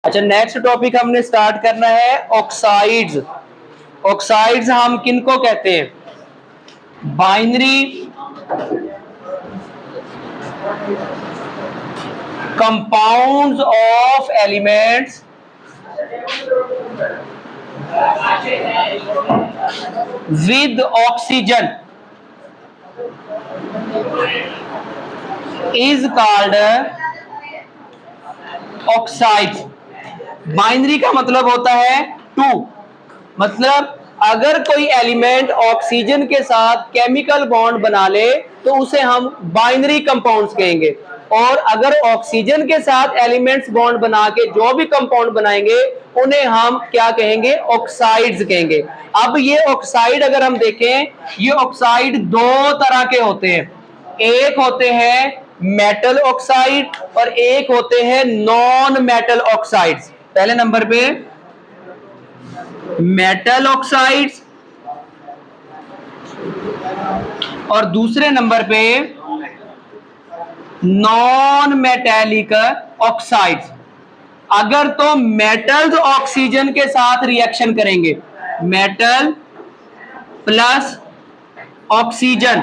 अच्छा, next topic हमने start करना है ऑक्साइड्स। ऑक्साइड्स हम किनको कहते हैं? Binary compounds of elements with oxygen is called oxides. Binary का मतलब होता है टू, मतलब अगर कोई एलिमेंट ऑक्सीजन के साथ केमिकल बॉन्ड बना ले तो उसे हम बाइनरी कंपाउंड्स कहेंगे, और अगर ऑक्सीजन के साथ एलिमेंट्स बॉन्ड बना के जो भी कंपाउंड बनाएंगे उन्हें हम क्या कहेंगे? ऑक्साइड्स कहेंगे। अब ये ऑक्साइड अगर हम देखें, ये ऑक्साइड दो तरह के होते हैं। एक होते हैं मेटल ऑक्साइड और एक होते हैं नॉन मेटल ऑक्साइड्स। पहले नंबर पे मेटल ऑक्साइड्स और दूसरे नंबर पे नॉन मेटेलिक ऑक्साइड्स। अगर तो मेटल्स ऑक्सीजन के साथ रिएक्शन करेंगे, मेटल प्लस ऑक्सीजन,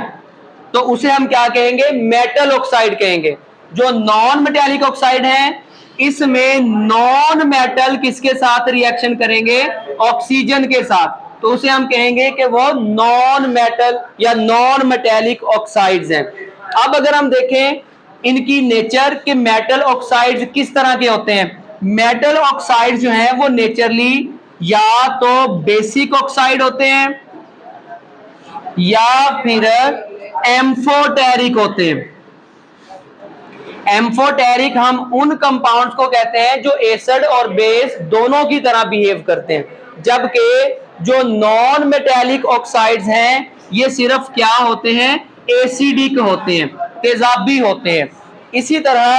तो उसे हम क्या कहेंगे? मेटल ऑक्साइड कहेंगे। जो नॉन मेटेलिक ऑक्साइड है, इसमें नॉन मेटल किसके साथ रिएक्शन करेंगे? ऑक्सीजन के साथ, तो उसे हम कहेंगे कि वो नॉन मेटल या नॉन मेटेलिक ऑक्साइड्स हैं। अब अगर हम देखें इनकी नेचर के मेटल ऑक्साइड्स किस तरह के होते हैं। मेटल ऑक्साइड जो है वो नेचरली या तो बेसिक ऑक्साइड होते हैं या फिर एम्फोटेरिक होते हैं। एम्फोटेरिक हम उन कंपाउंड्स को कहते हैं जो एसिड और बेस दोनों की तरह बिहेव करते हैं, जबकि जो नॉन मेटेलिक ऑक्साइड्स हैं ये सिर्फ क्या होते हैं? एसिडिक होते हैं, तेजाबी होते हैं। इसी तरह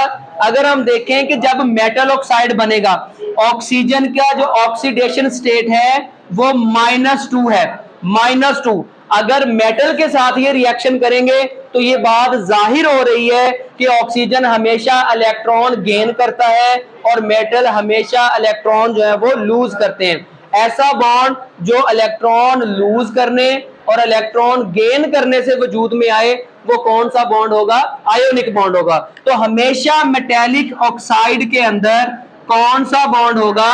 अगर हम देखें कि जब मेटल ऑक्साइड बनेगा, ऑक्सीजन का जो ऑक्सीडेशन स्टेट है वो -2 है, -2। अगर मेटल के साथ ये रिएक्शन करेंगे तो ये बात जाहिर हो रही है कि ऑक्सीजन हमेशा इलेक्ट्रॉन गेन करता है और मेटल हमेशा इलेक्ट्रॉन जो है वो लूज करते हैं। ऐसा बॉन्ड जो इलेक्ट्रॉन लूज करने और इलेक्ट्रॉन गेन करने से वजूद में आए वो कौन सा बॉन्ड होगा? आयोनिक बॉन्ड होगा। तो हमेशा मेटेलिक ऑक्साइड के अंदर कौन सा बॉन्ड होगा?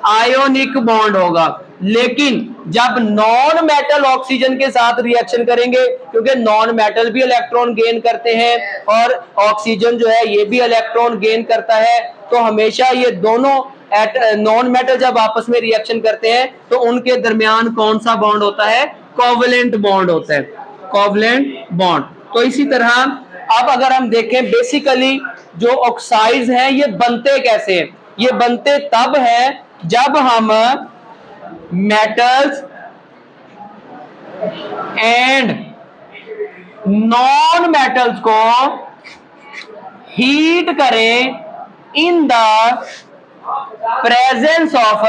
आयोनिक बॉन्ड होगा। लेकिन जब नॉन मेटल ऑक्सीजन के साथ रिएक्शन करेंगे, क्योंकि नॉन मेटल भी इलेक्ट्रॉन गेन करते हैं और ऑक्सीजन जो है ये भी इलेक्ट्रॉन गेन करता है, तो हमेशा ये दोनों नॉन मेटल जब आपस में रिएक्शन करते हैं तो उनके दरमियान कौन सा बॉन्ड होता है? कोवलेंट बॉन्ड होता है, कोवलेंट बॉन्ड। तो इसी तरह अब अगर हम देखें बेसिकली जो ऑक्साइड्स हैं ये बनते कैसे हैं? ये बनते तब है जब हम मेटल्स एंड नॉन मेटल्स को हीट करें in the presence of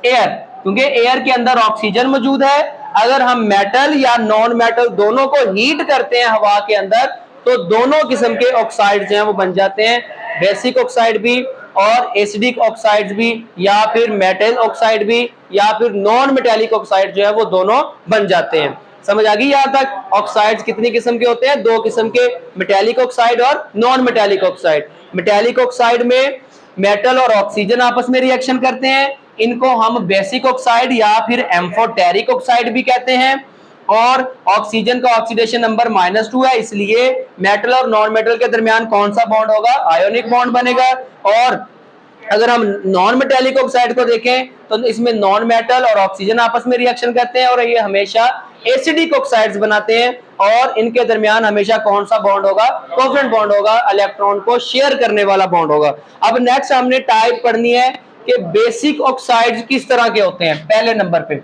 air, क्योंकि एयर के अंदर ऑक्सीजन मौजूद है। अगर हम मेटल या नॉन मेटल दोनों को हीट करते हैं हवा के अंदर तो दोनों किस्म के ऑक्साइड जो हैं वो बन जाते हैं, बेसिक ऑक्साइड भी और एसिडिक ऑक्साइड्स भी, या फिर मेटल ऑक्साइड भी, या फिर नॉन मेटेलिक ऑक्साइड जो है वो दोनों बन जाते हैं। समझ आ गई यहां तक? ऑक्साइड्स कितनी किस्म के होते हैं? दो किस्म के, मेटेलिक ऑक्साइड और non metallic oxide. Metallic oxide में मेटल और ऑक्सीजन आपस में रिएक्शन करते हैं, इनको हम बेसिक ऑक्साइड या फिर एम्फोटेरिक ऑक्साइड भी कहते हैं। और ऑक्सीजन का ऑक्सीडेशन नंबर -2 है, इसलिए मेटल और नॉन मेटल के दरमियान कौन सा बॉन्ड होगा? आयोनिक बॉन्ड बनेगा। और अगर हम नॉन मेटेलिक ऑक्साइड को देखें तो इसमें नॉन मेटल और ऑक्सीजन आपस में रिएक्शन करते हैं और ये हमेशा एसिडिक ऑक्साइड्स बनाते हैं, और इनके दरमियान हमेशा कौन सा बॉन्ड होगा? कोवेलेंट बॉन्ड होगा, इलेक्ट्रॉन को शेयर करने वाला बॉन्ड होगा। अब नेक्स्ट हमने टाइप पढ़नी है कि बेसिक ऑक्साइड्स किस तरह के होते हैं। पहले नंबर पे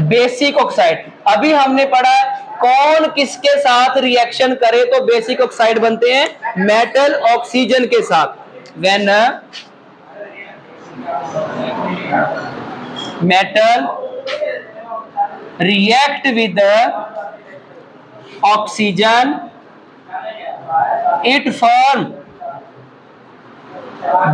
बेसिक ऑक्साइड, अभी हमने पढ़ा कौन किसके साथ रिएक्शन करे तो बेसिक ऑक्साइड बनते हैं? मेटल ऑक्सीजन के साथ। When metal react with oxygen it form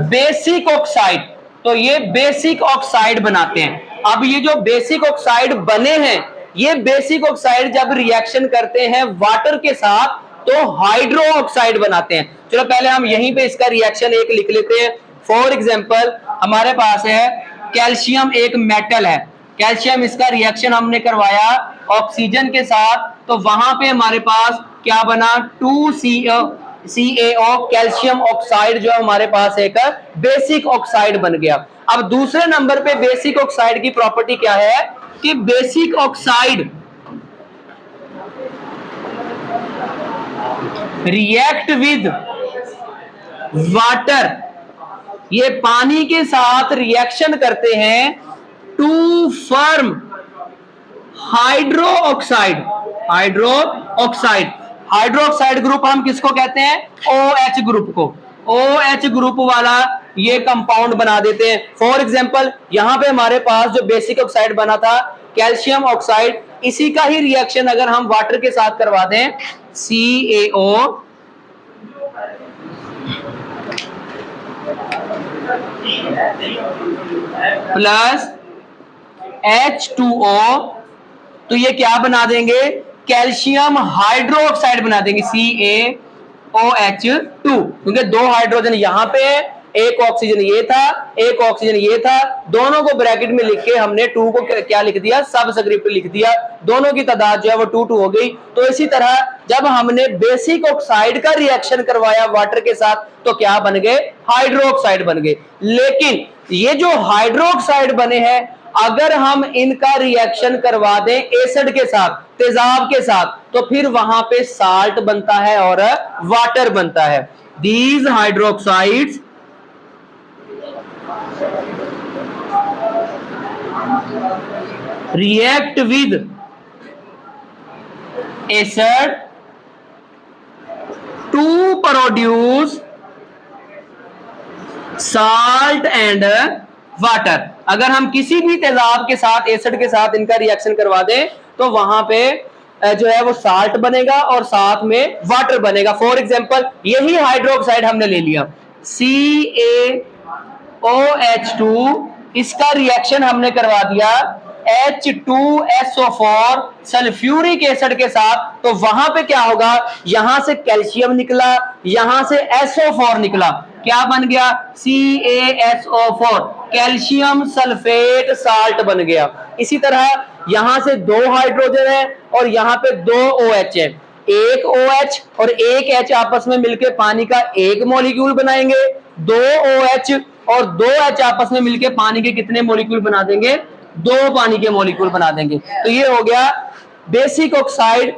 basic oxide, तो ये बेसिक ऑक्साइड बनाते हैं। अब ये जो बेसिक ऑक्साइड बने हैं, ये बेसिक ऑक्साइड जब रिएक्शन करते हैं वाटर के साथ तो हाइड्रो ऑक्साइड बनाते हैं। चलो पहले हम यहीं पे इसका रिएक्शन एक लिख लेते हैं। फॉर एग्जांपल हमारे पास है कैल्शियम, एक मेटल है कैल्शियम, इसका रिएक्शन हमने करवाया ऑक्सीजन के साथ, तो वहां पे हमारे पास क्या बना, 2CaO कैल्शियम ऑक्साइड जो हमारे पास एक बेसिक ऑक्साइड बन गया। अब दूसरे नंबर पे बेसिक ऑक्साइड की प्रॉपर्टी क्या है कि basic oxide react with water, ये पानी के साथ रिएक्शन करते हैं to form hydroxide. Hydroxide, hydroxide group हम किसको कहते हैं, OH ग्रुप को। OH ग्रुप वाला ये कंपाउंड बना देते हैं। फॉर एग्जांपल यहां पे हमारे पास जो बेसिक ऑक्साइड बना था कैल्शियम ऑक्साइड, इसी का ही रिएक्शन अगर हम वाटर के साथ करवा दें, CaO प्लस H2O, तो ये क्या बना देंगे, कैल्शियम हाइड्रोक्साइड बना देंगे, CaOH2, क्योंकि दो हाइड्रोजन यहां पे है, एक ऑक्सीजन ये था, एक ऑक्सीजन ये था, दोनों को ब्रैकेट में लिख के हमने 2 को क्या लिख दिया, सबस्क्रिप्ट लिख दिया, दोनों की तादाद जो है वो 2 हो गई। तो इसी तरह जब हमने बेसिक ऑक्साइड का रिएक्शन करवाया वाटर के साथ तो क्या बन गए, हाइड्रोक्साइड बन गए। लेकिन ये जो हाइड्रोक्साइड बने हैं, अगर हम इनका रिएक्शन करवा दें एसिड के साथ, तेजाब के साथ, तो फिर वहां पे साल्ट बनता है और वाटर बनता है। These hydroxides react with acid to produce salt and water। अगर हम किसी भी तेजाब के साथ, एसिड के साथ इनका रिएक्शन करवा दें तो वहां पे जो है वो साल्ट बनेगा और साथ में वाटर बनेगा। फॉर एग्जांपल यही हाइड्रोक्साइड हमने ले लिया CaOH2, इसका रिएक्शन हमने करवा दिया H2SO4 सल्फ्यूरिक एसिड के साथ, तो वहां पे क्या होगा, यहां से कैल्शियम निकला, यहां से SO4 निकला, क्या बन गया, CaSO4, कैल्शियम सल्फेट साल्ट बन गया। इसी तरह यहां से 2 हाइड्रोजन है और यहां पे 2 OH है, एक OH और एक H आपस में मिलकर पानी का एक मॉलिक्यूल बनाएंगे, 2 OH और 2 H आपस में मिलकर पानी के कितने मॉलिक्यूल बना देंगे, 2 पानी के मॉलिक्यूल बना देंगे। तो ये हो गया बेसिक ऑक्साइड।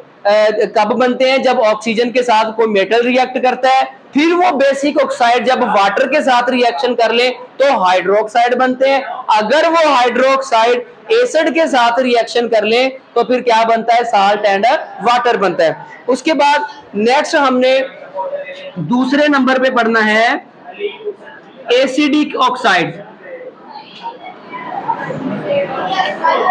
कब बनते हैं, जब ऑक्सीजन के साथ कोई मेटल रिएक्ट करता है, फिर वो बेसिक ऑक्साइड जब वाटर के साथ रिएक्शन कर ले तो हाइड्रोक्साइड बनते हैं। अगर वो हाइड्रोक्साइड एसिड के साथ रिएक्शन कर ले तो फिर क्या बनता है, साल्ट एंड वाटर बनता है। उसके बाद नेक्स्ट हमने दूसरे नंबर पे पढ़ना है एसिडिक ऑक्साइड।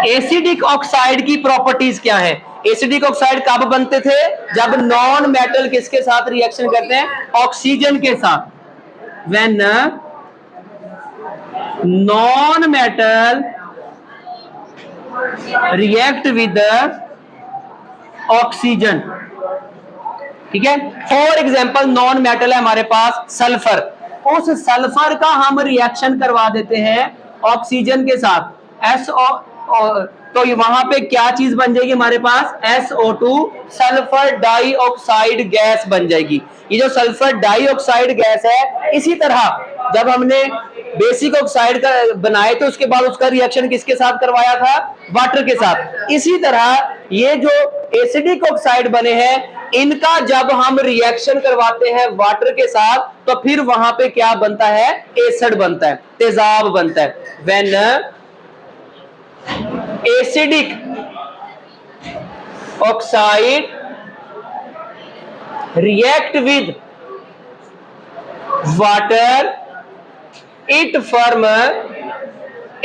एसिडिक ऑक्साइड की प्रॉपर्टीज क्या है, एसिडिक ऑक्साइड कब बनते थे, जब नॉन मेटल किसके साथ रिएक्शन करते हैं, ऑक्सीजन के साथ। When non metal react with oxygen, ठीक है। फॉर एग्जांपल नॉन मेटल है हमारे पास सल्फर, उस सल्फर का हम रिएक्शन करवा देते हैं ऑक्सीजन के साथ, SO, तो वहां पे क्या चीज बन जाएगी हमारे पास, SO2 सल्फर डाइऑक्साइड गैस बन जाएगी। ये जो सल्फर डाइऑक्साइड गैस है, इसी तरह जब हमने बेसिक ऑक्साइड का बनाए तो उसके बाद उसका रिएक्शन किसके साथ करवाया था, वाटर के साथ। इसी तरह ये जो एसिडिक ऑक्साइड बने हैं, इनका जब हम रिएक्शन करवाते हैं वाटर के साथ तो फिर वहां पे क्या बनता है, एसिड बनता है, तेजाब बनता है। When acidic oxide react with water it form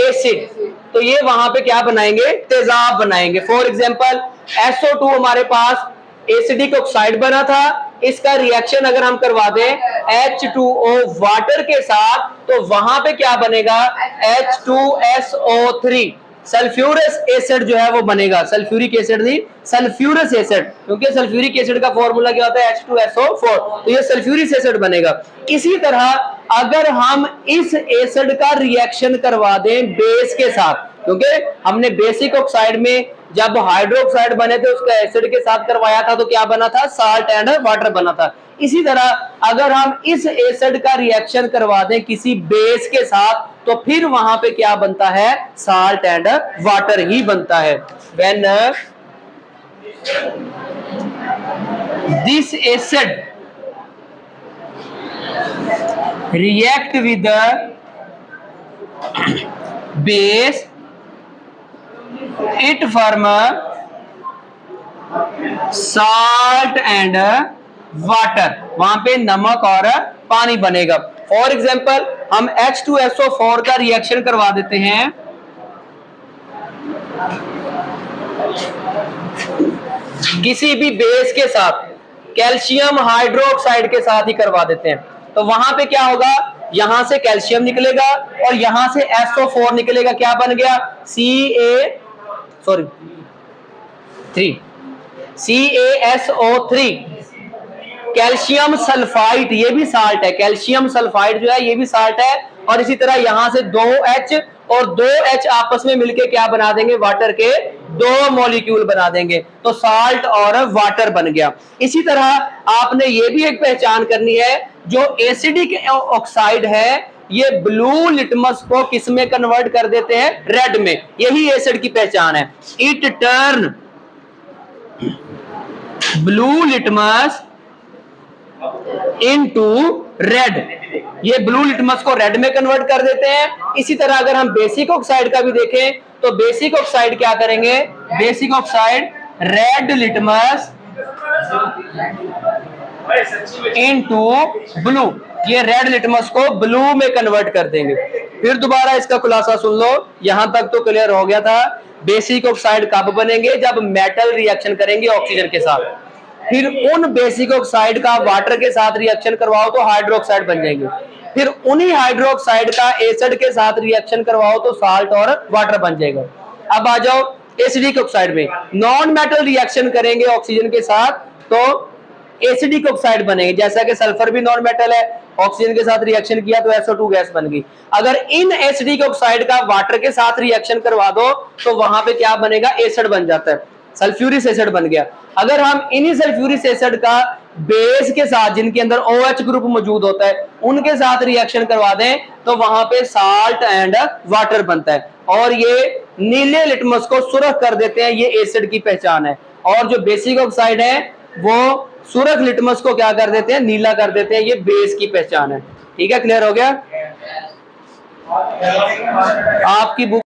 acid, तो ये वहां पे क्या बनाएंगे, तेजाब बनाएंगे। फॉर एग्जांपल SO2 हमारे पास एसिडिक ऑक्साइड बना था, इसका रिएक्शन अगर हम करवा दें H2O वाटर के साथ, तो वहां पे क्या बनेगा, H2SO3 सल्फ्यूरस एसिड जो है वो बनेगा। सल्फ्यूरिक एसिड नहीं, सल्फ्यूरस एसिड, क्योंकि सल्फ्यूरिक एसिड का फॉर्मूला क्या होता है, H2SO4, तो ये सल्फ्यूरिक एसिड बनेगा। इसी तरह अगर हम इस एसिड का रिएक्शन करवा दें बेस के साथ, क्योंकि हमने बेसिक ऑक्साइड में जब हाइड्रोक्साइड बने थे उसका एसिड के साथ करवाया था, तो क्या बना था, साल्ट एंड वाटर बना था। इसी तरह अगर हम इस एसिड का रिएक्शन करवा दें किसी बेस के साथ, तो फिर वहां पे क्या बनता है, साल्ट एंड वाटर ही बनता है। When this acid react with the base, it form salt and water, वहां पे नमक और पानी बनेगा। फॉर एग्जाम्पल हम H2SO4 का रिएक्शन करवा देते हैं किसी भी बेस के साथ, कैल्शियम हाइड्रोक्साइड के साथ ही करवा देते हैं, तो वहां पे क्या होगा, यहां से कैल्शियम निकलेगा और यहां से SO4 निकलेगा, क्या बन गया, CaSO3, कैल्शियम सल्फाइड, ये भी साल्ट है, कैल्शियम सल्फाइड जो है ये भी साल्ट है। और इसी तरह यहां से 2H और 2H आपस में मिलके क्या बना देंगे, वाटर के 2 मॉलिक्यूल बना देंगे, तो साल्ट और वाटर बन गया। इसी तरह आपने ये भी एक पहचान करनी है, जो एसिडिक ऑक्साइड है ये ब्लू लिटमस को किस में कन्वर्ट कर देते हैं, रेड में, यही एसिड की पहचान है। It turn blue litmus into red, ये ब्लू लिटमस को रेड में कन्वर्ट कर देते हैं। इसी तरह अगर हम बेसिक ऑक्साइड का भी देखें, तो बेसिक ऑक्साइड क्या करेंगे, basic oxide red litmus into blue, ये रेड लिटमस को ब्लू में कन्वर्ट कर देंगे। फिर दोबारा इसका खुलासा सुन लो, यहां तक तो क्लियर हो गया था। बेसिक ऑक्साइड कब बनेंगे, जब मेटल रिएक्शन करेंगे ऑक्सीजन के साथ, फिर उन बेसिक ऑक्साइड का वाटर के साथ रिएक्शन करवाओ तो हाइड्रोक्साइड बन जाएंगे, फिर उन्हीं हाइड्रोक्साइड का एसिड के साथ रिएक्शन करवाओ तो साल्ट और वाटर बन जाएगा। अब आ जाओ एसिडिक ऑक्साइड में, नॉन मेटल रिएक्शन करेंगे ऑक्सीजन के साथ तो एसिडिक ऑक्साइड बनेंगे, जैसा कि सल्फर भी नॉन मेटल है, ऑक्सीजन के साथ रिएक्शन किया तो SO2 गैस बन गई। अगर इन एसिडिक ऑक्साइड का वाटर के साथ रिएक्शन करवा दो तो वहां पे क्या बनेगा, एसिड बन जाता है, सल्फ्यूरिक एसिड बन गया। अगर हम इन्हीं सल्फ्यूरिक एसिड का बेस के साथ, जिनके अंदर OH ग्रुप मौजूद होता है, उनके साथ रिएक्शन करवा दें तो वहां पे साल्ट एंड वाटर बनता है, और ये नीले लिटमस को सुर्ख कर देते हैं, ये एसिड की पहचान है। और जो बेसिक ऑक्साइड है वो सुर्ख लिटमस को क्या कर देते हैं, नीला कर देते हैं, ये बेस की पहचान है। ठीक है, क्लियर हो गया। आपकी बुक